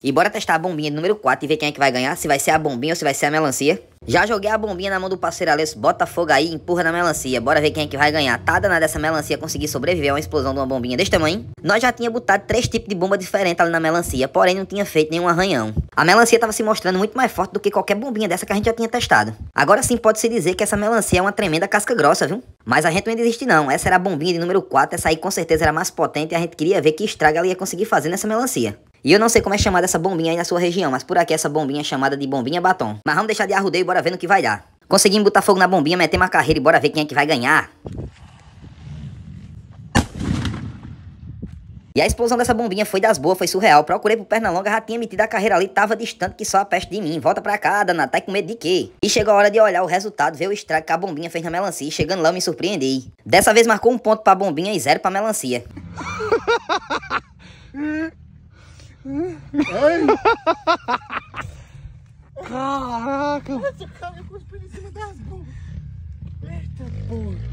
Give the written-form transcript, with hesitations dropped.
E bora testar a bombinha de número 4 e ver quem é que vai ganhar, se vai ser a bombinha ou se vai ser a melancia. Já joguei a bombinha na mão do parceiro Alesso, bota fogo aí e empurra na melancia. Bora ver quem é que vai ganhar. Tá danada dessa melancia conseguir sobreviver a uma explosão de uma bombinha desse tamanho. Nós já tinha botado 3 tipos de bomba diferentes ali na melancia, porém não tinha feito nenhum arranhão. A melancia tava se mostrando muito mais forte do que qualquer bombinha dessa que a gente já tinha testado. Agora sim pode-se dizer que essa melancia é uma tremenda casca grossa, viu? Mas a gente não ia desistir não, essa era a bombinha de número 4, essa aí com certeza era mais potente e a gente queria ver que estrago ela ia conseguir fazer nessa melancia. E eu não sei como é chamada essa bombinha aí na sua região, mas por aqui essa bombinha é chamada de bombinha batom. Mas vamos deixar de arrudeio e bora ver no que vai dar. Conseguimos botar fogo na bombinha, metemos a carreira e bora ver quem é que vai ganhar. E a explosão dessa bombinha foi das boas, foi surreal. Procurei pro Pernalonga, já tinha metido a carreira ali, tava distante que só a peste de mim. Volta pra cá, danado, tá com medo de quê? E chegou a hora de olhar o resultado, ver o estrago que a bombinha fez na melancia. Chegando lá eu me surpreendi. Dessa vez marcou 1 ponto pra bombinha e 0 pra melancia. Caraca! Esse cara cuspiu em cima das bombas. Eita porra!